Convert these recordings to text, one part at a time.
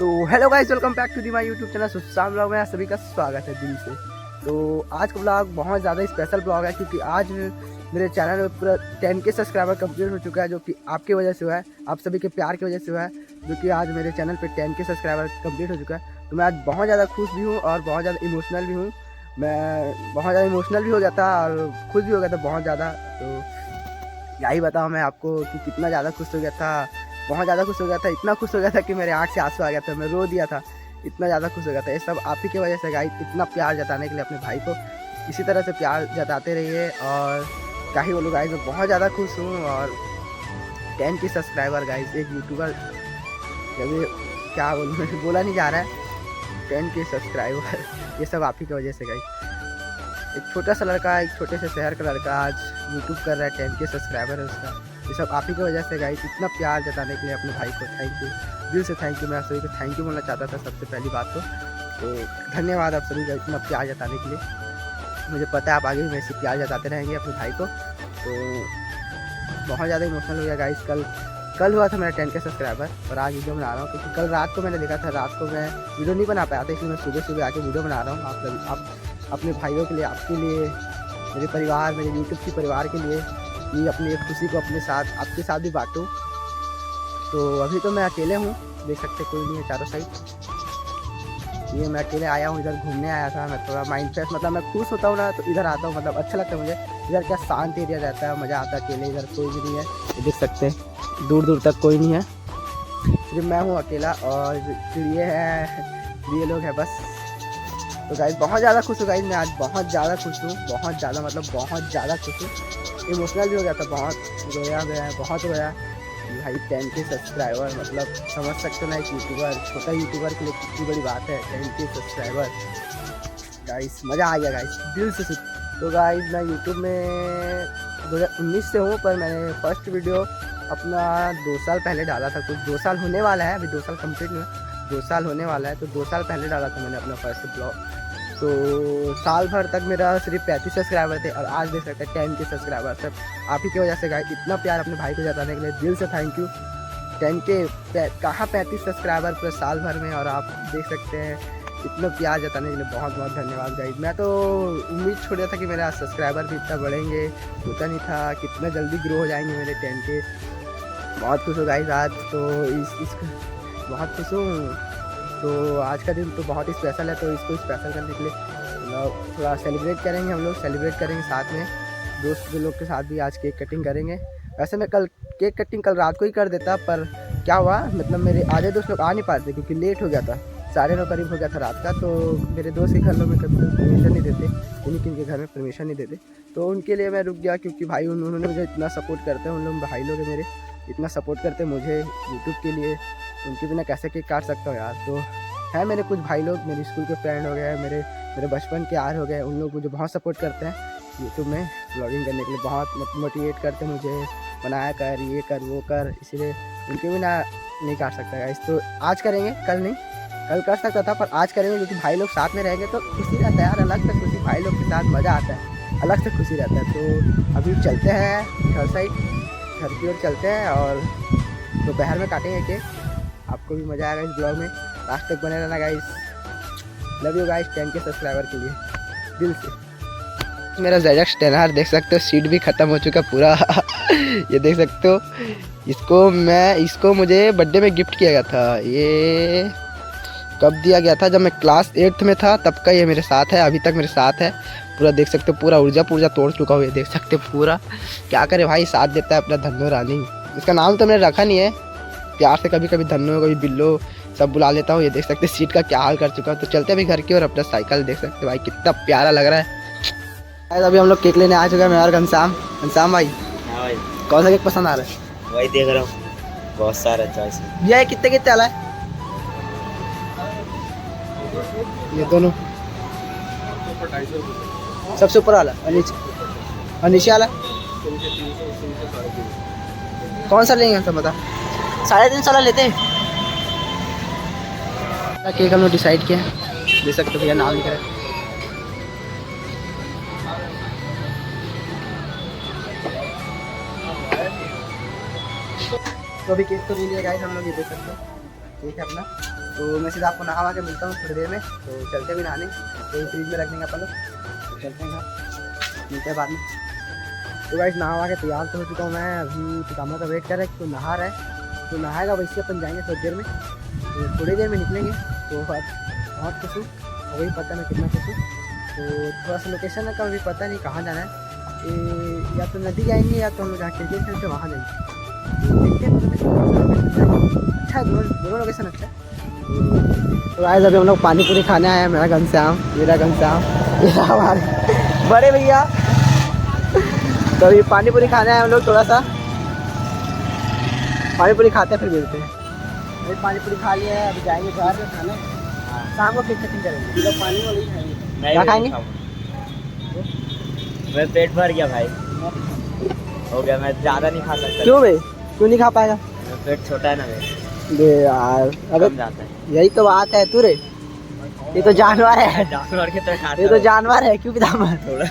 तो hello guys, welcome back to the my YouTube channel Sushant blog में सभी का स्वागत है दिल से। तो आज का ब्लॉग बहुत ज़्यादा स्पेशल ब्लॉग है क्योंकि आज मेरे चैनल में पूरा 10K सब्सक्राइबर कंप्लीट हो चुका है, जो कि आपकी वजह से हुआ है, आप सभी के प्यार की वजह से हुआ है, जो कि आज मेरे चैनल पे 10K सब्सक्राइबर कंप्लीट हो चुका है। तो मैं आज बहुत ज़्यादा खुश भी हूँ और बहुत ज़्यादा इमोशनल भी हूँ। मैं बहुत ज़्यादा इमोशनल भी हो जाता और खुश भी हो गया था बहुत ज़्यादा। तो यही बताऊँ मैं आपको कि कितना ज़्यादा खुश हो गया था, बहुत ज़्यादा खुश हो गया था, इतना खुश हो गया था कि मेरे आँख से आंसू आ गया था, मैं रो दिया था, इतना ज़्यादा खुश हो गया था। ये सब आप ही की वजह से गाइस, इतना प्यार जताने के लिए अपने भाई को इसी तरह से प्यार जताते रहिए। और क्या ही बोलूँ गाइस, मैं बहुत ज़्यादा खुश हूँ। और 10K सब्सक्राइबर गाइस, एक यूट्यूबर जब क्या बोलूँ बोला नहीं जा रहा है, 10K सब्सक्राइबर ये सब आप ही की वजह से गाइस। एक छोटा सा लड़का, एक छोटे से शहर का लड़का आज यूट्यूब कर रहा है, 10K सब्सक्राइबर है उसका। ये सब आप ही की वजह से गाइस। इतना प्यार जताने के लिए अपने भाई को थैंक यू, दिल से थैंक यू। मैं आप सभी को थैंक यू बोलना चाहता था सबसे पहली बात तो धन्यवाद आप सभी का इतना प्यार जताने के लिए। मुझे पता है आप आगे भी वैसे प्यार जताते रहेंगे अपने भाई को। तो बहुत ज़्यादा इमोशनल हो गया गाइस। कल हुआ था मेरा 10K सब्सक्राइबर और आज वीडियो बना रहा हूँ क्योंकि कल रात को मैंने देखा था, रात को मैं वीडियो नहीं बना पाया था, इसलिए मैं सुबह सुबह आके वीडियो बना रहा हूँ आप अपने भाइयों के लिए, आपके लिए, मेरे परिवार, मेरे यूट्यूब के परिवार के लिए, कि अपनी खुशी को अपने साथ, आपके साथ भी बांटूँ। तो अभी तो मैं अकेले हूँ, देख सकते कोई नहीं है चारों साइड। ये मैं अकेले आया हूँ, इधर घूमने आया था। मैं थोड़ा माइंड फ्रेश, मतलब मैं खुश होता हूँ ना तो इधर आता हूँ, मतलब अच्छा लगता है मुझे। इधर क्या शांत एरिया रहता है, मज़ा आता है अकेले, इधर कोई भी नहीं है, ये देख सकते हैं दूर दूर तक कोई नहीं है, सिर्फ मैं हूँ अकेला और ये है, ये लोग हैं बस। तो गाइस बहुत ज़्यादा खुश हूँ गाइस, मैं आज बहुत ज़्यादा खुश हूँ, बहुत ज़्यादा, मतलब बहुत ज़्यादा खुश हूँ। इमोशनल भी हो गया था, बहुत रोया गया है, बहुत रोया भाई। 10K सब्सक्राइबर, मतलब समझ सकते ना, एक यूट्यूबर, छोटा यूट्यूबर के लिए कितनी बड़ी बात है 10K सब्सक्राइबर गाइस। मज़ा आ गया गाइस, दिल से। तो गाइस मैं यूट्यूब में 2019 से हूँ, पर मैंने फर्स्ट वीडियो अपना 2 साल पहले डाला था, कुछ 2 साल होने वाला है, अभी 2 साल कंप्लीट नहीं, 2 साल होने वाला है। तो 2 साल पहले डाला था मैंने अपना फर्स्ट ब्लॉग। तो साल भर तक मेरा सिर्फ 35 सब्सक्राइबर थे और आज देख सकते हैं 10K सब्सक्राइबर। सब आप ही की वजह से गाइस, इतना प्यार अपने भाई को जताने के लिए दिल से थैंक यू। 10K कहाँ 35 सब्सक्राइबर पूरे साल भर में, और आप देख सकते हैं इतना प्यार जताने के लिए बहुत बहुत धन्यवाद गाइस। मैं तो उम्मीद छोड़ दिया था कि मेरा सब्सक्राइबर भी इतना बढ़ेंगे, सोचा नहीं था कितना जल्दी ग्रो हो जाएंगे मेरे 10K। बहुत खुश हो गाइस आज तो, बहुत खुश हूँ। तो आज का दिन तो बहुत ही स्पेशल है, तो इसको स्पेशल करने के लिए मतलब थोड़ा सेलिब्रेट करेंगे, हम लोग सेलिब्रेट करेंगे साथ में, दोस्त लोग के साथ भी आज केक कटिंग करेंगे। वैसे मैं कल केक कटिंग कल रात को ही कर देता, पर क्या हुआ, मतलब मेरे आधे दोस्त लोग आ नहीं पाते क्योंकि लेट हो गया था, 9:30 करीब हो गया था रात का। तो मेरे दोस्त के घर लोग में परमिशन नहीं देते, किन के घर में परमिशन नहीं देते, तो उनके लिए मैं रुक गया क्योंकि भाई उन्होंने मुझे इतना सपोर्ट करते हैं, उन लोग भाई लोग मेरे इतना सपोर्ट करते हैं मुझे यूट्यूब के लिए, उनके बिना कैसे केक काट सकता हूँ यार। तो है मेरे कुछ भाई लोग, मेरे स्कूल के फ्रेंड हो गए, मेरे बचपन के यार हो गए, उन लोग मुझे बहुत सपोर्ट करते हैं यूट्यूब में ब्लॉगिंग करने के लिए, बहुत मोटिवेट करते हैं मुझे, बनाया कर, ये कर, वो कर, इसीलिए उनके बिना नहीं काट सकता गाइस। तो आज करेंगे, कल नहीं, कल कर सकता था पर आज करेंगे क्योंकि भाई लोग साथ में रहेंगे तो खुशी रहता है यार, अलग से खुशी, भाई लोग के साथ मज़ा आता है, अलग से खुशी रहता है। तो अभी चलते हैं घर साइड, घर की ओर चलते हैं और दोपहर में काटेंगे केक। आपको भी मज़ा आएगा इस ब्लॉग में, लास्ट तक बने रहना guys. Love you guys 10K subscriber के लिए दिल से। मेरा ZX 10R देख सकते हो, सीट भी ख़त्म हो चुका पूरा ये देख सकते हो, इसको मुझे बर्थडे में गिफ्ट किया गया था। ये कब दिया गया था, जब मैं क्लास 8th में था तब का ये मेरे साथ है, अभी तक मेरे साथ है पूरा। देख सकते हो पूरा ऊर्जा तोड़ चुका हूँ, ये देख सकते हो पूरा। क्या करे भाई, साथ देता है अपना धन्नो रानी। इसका नाम तो मैंने रखा नहीं है, प्यार से कभी कभी धन्नो, कभी बिल्लो सब बुला लेता हूँ। ये देख सकते सीट का क्या हाल कर चुका हूँ। तो चलते अभी घर की और अपना साइकिल देख सकते भाई कितना प्यारा लग रहा है। अभी हम लोग केक लेने आ चुके हैं, मैं और घनश्याम भाई। हाँ भाई, कौन सा केक पसंद आ रहा है? वही देख रहा हूँ, बहुत सारा चॉइस है। ये कितने वाला है? ये दोनों सबसे ऊपर वाला और नीचे वाला कौन सा लेंगे सब बता? 350 वाला लेते हैं। केक हम लोग डिसाइड किया, दे सकते भैया नाम लिख रहे हैं। तो अभी केक तो ले लिया गाइस हम लोग, ये देख सकते हैं केक है अपना। तो मैं सीधा आपको नहा के मिलता हूँ थोड़ी देर में। तो चलते भी नहाने, तो फ्रिज में रख देंगे अपन लोग, तो चलते हैं घर, मिलते हैं बाद में। तो गाइस नहा के तैयार तो हो चुका हूँ मैं, अभी पितामा का वेट कर रहा है तो नहा रहा है, तो नहाएगा वैसे अपन जाएंगे थोड़ी देर में, तो थोड़ी देर में निकलेंगे। तो बहुत खुश हूँ, वही पता मैं कितना खुश हूँ। तो थोड़ा सा लोकेशन का अभी पता नहीं कहाँ जाना है, या तो नदी जाएंगे या तो हम लोग जहाँ क्रिकेट खेलते वहाँ जाएंगे। तो देखते हैं, अच्छा है, दोनों लोकेशन अच्छा है। तो आज अभी हम लोग पानी पूरी खाने आए हैं, मेरा घनश्याम, ये हमारे बड़े भैया। तो अभी पानी पूरी खाने आए हम लोग, थोड़ा सा पानी पूरी खाते हैं फिर मिलते हैं। अभी पानी पूरी खा लिया है, अभी जाएंगे घर से खाने, शाम को केक कटिंग करेंगे। तो पानी वाली खाएंगे, क्या खाएंगे? मैं पेट भर गया भाई, हो गया, मैं ज़्यादा नहीं खा सकता। क्यों भाई, क्यों नहीं खा पाएगा? पेट छोटा है ना मेरा। दे यार, अबे जाता है, यही तो बात है तू रे, ये तो जानवर है, जानवर के तरह खाता ये तो जानवर है। क्यों पितामह? थोड़ा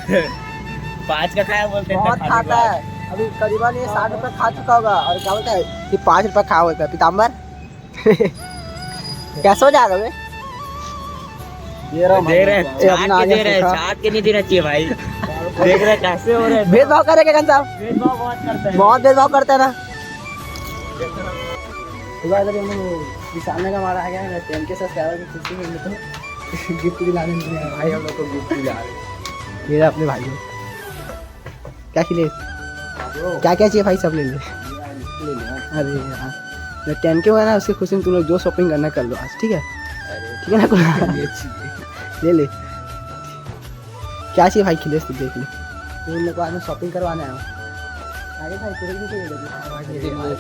5 का खाया बोलते हैं, बहुत खाता है। अभी करीबन ये 60 रुपये खा चुका होगा, और क्या बोलता है कि 5 रुपये खा बोलता है पिताम्बर। कैसे हो जाएगा बे? दे रहे हैं, चाट के नहीं देना चाहिए भाई। देख रहे कैसे हो रहे हैं, भेदभाव करेगा कंसा, भेदभाव बहुत करता है, बहुत भेदभाव करता है ना। सामने का मारा गया है, टेन के साथ खुशी में तो गिफ्ट दिलाने भाई, हम लोग को गिफ्ट दिला रहे। ये अपने भाई क्या खिले, क्या क्या चाहिए भाई, सब ले ले। अरे यार, मैं 10 के हुआ ना, उसकी खुशी में तुम लोग जो शॉपिंग करना कर लो आज, ठीक है? ठीक है ना? ले ले, क्या चाहिए भाई खिलेश, तू देख ले। तो उन लोग को आज मैं शॉपिंग करवाने आया हूँ। आगे भाई पूरे भी चाहिए,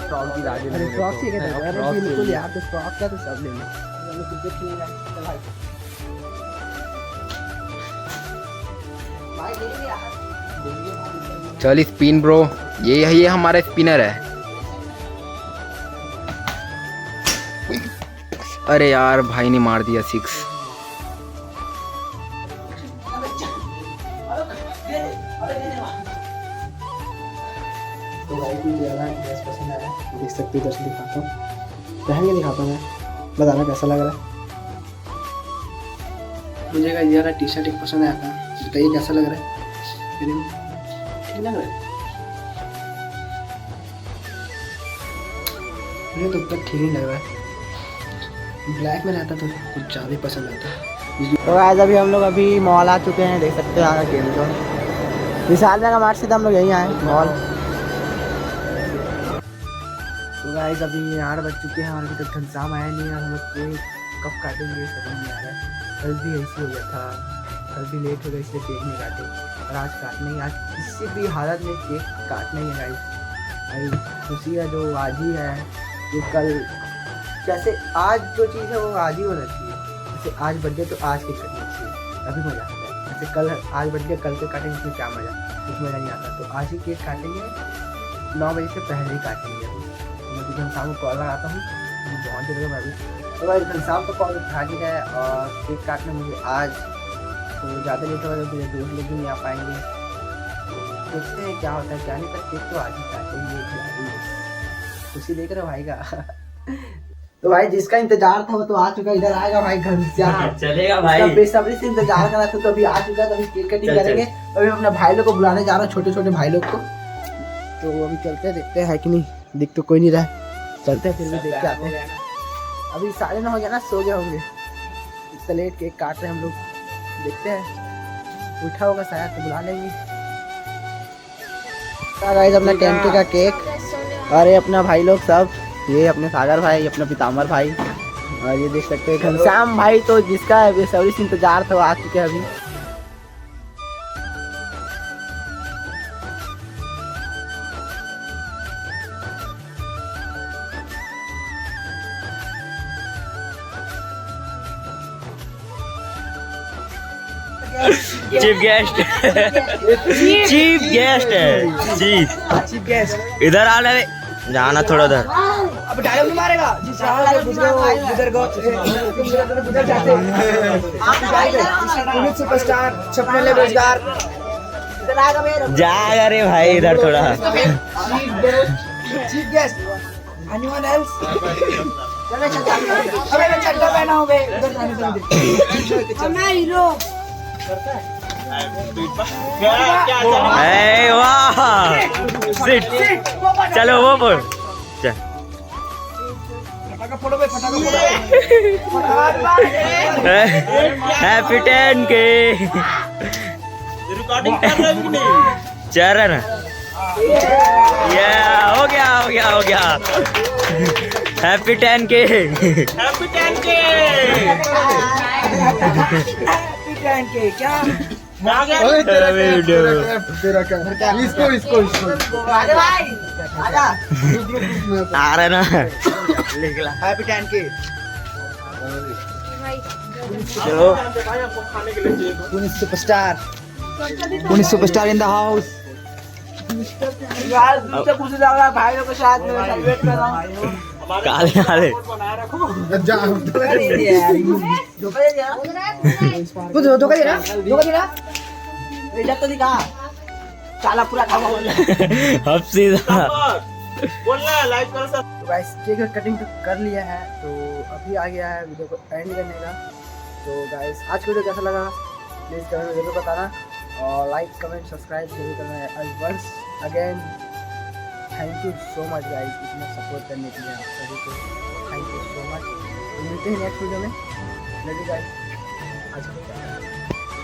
फ्रॉक की राजी अरे फ्रॉक चाहिए क्या? अरे बिल्कुल यार, तो फ्रॉक क्या, तो सब ले ले। चल स्पिन ब्रो, ये हमारा स्पिनर है। अरे यार भाई ने मार दिया 6। तो भाई को ज़्यादा ड्रेस पसंद आया, देख सकते हो, दर्शन दिखाता हूँ, पहन के दिखाता हूँ मैं, बताना कैसा लग रहा है। मुझे का ज़्यादा टी शर्ट एक पसंद आया था, बताइए कैसा लग रहा है? ठीक लग रहा है? मुझे तो तक ठीक ही लग रहा है, ब्लैक में रहता तो कुछ ज़्यादा ही पसंद आता। तो आज अभी हम लोग अभी मॉल आ चुके हैं, देख सकते हो आगे गेम जोन, विशाल मेगा मार्ट से हम लोग यहीं आए मॉल। तो गाइस अभी 8 बज चुके हैं और अभी तक घनश्याम आया नहीं है, हम लोग केक कब काटेंगे समझ नहीं आ रहा है। कल भी ऐसे हो गया था, कल भी लेट हो गया इसलिए केक नहीं काटे, और आज काटना ही, आज किसी भी हालत में केक काटना ही है गाइस। भाई खुशी है जो आज ही है, जो कल जैसे आज जो चीज़ है वो आज ही होना चाहिए, जैसे आज बर्थडे तो आज केक काटना चाहिए, तभी मज़ा आता है। जैसे कल आज बर्थडे कल के काटेंगे इसमें क्या मज़ा, कुछ मज़ा नहीं आता। तो आज ही केक काटेंगे, 9 बजे से पहले ही काटेंगे। अभी घनश्याम को कॉल लगाता हूँ, बहुत देर में अभी। तो भाई घनश्याम को कॉल उठा के है, और केक काटना मुझे आज, तो ज़्यादा लेट होगा तो मेरे दोस्त लोग भी नहीं आ पाएंगे। तो देखते हैं क्या होता है क्या नहीं, पर केक तो आज ही काटेंगे, खुशी देख रहे हो भाई का। तो भाई जिसका इंतजार था वो तो आ चुका, इधर आएगा भाई घनश्याम, चलेगा भाई, बेसब्री से इंतजार कर रहा था, तो अभी आ चुका है। तो अभी केक कटिंग करेंगे, अभी अपने भाई लोग को बुलाने जा रहा हूँ, छोटे छोटे भाई लोग को। तो अभी चलते हैं, देखते हैं कि नहीं, दिख तो कोई नहीं रहा है, चलते हैं फिर भी देख के आते हैं। अभी 9:30 हो गया ना, सो गए होंगे, इतना लेट केक काट रहे हैं हम लोग, देखते हैं उठा होगा शायद तो बुला लेंगे। गाइस अपना 10K का केक, और ये अपना भाई लोग सब, ये अपने सागर भाई, अपना पिताम्बर भाई, और ये देख सकते हैं घनश्याम भाई, तो जिसका बेसब्री से इंतजार था वो आ चुके हैं अभी। चीफ गेस्ट, चीफ गेस्ट है, चीफ गेस्ट, इधर आने जाना थोड़ा उधर। अब डायलॉग नहीं मारेगा, जिस गुजर गुजर जाते पुलिस सुपरस्टार, सपने ले रोजगार, जाएगा रे भाई इधर थोड़ा। Chief guest Anyone else? चलो चल अबे मैं चड्डा पहना हूँ बे उधर जाने दे मैं हीरो ए वाह सिट चलो वो बोल चल फटाका फोड़ो बे फटाका हैप्पी 10K रिकॉर्डिंग कर रहे हो कि नहीं? चल रहा ना या हो गया हैप्पी 10K हैप्पी 10K के क्या आ गया तेरा क्या इसको अरे भाई आजा आ रहा ना लिख ला हैप्पी 10K चलो पुनिस सुपरस्टार इन द हाउस यार मुझसे पूछ रहा है भाइयों के साथ में सेलिब्रेट कर रहा हूं काले काले धोखा दे रहा रिजल्ट तो दिखा साला पूरा खावा हो गया अब सीधा बोलना लाइक करो सब गाइस केक कटिंग तो कर लिया है तो अभी आ गया है वीडियो को एंड करने का तो गाइस आज का वीडियो कैसा लगा प्लीज़ कमेंट में जरूर बताना और लाइक कमेंट सब्सक्राइब जरूर करना है once again thank you so much guys इतना सपोर्ट करने के लिए आप सभी को थैंक यू सो मच तो मिलते हैं नेक्स्ट वीडियो में लव यू गाइस आज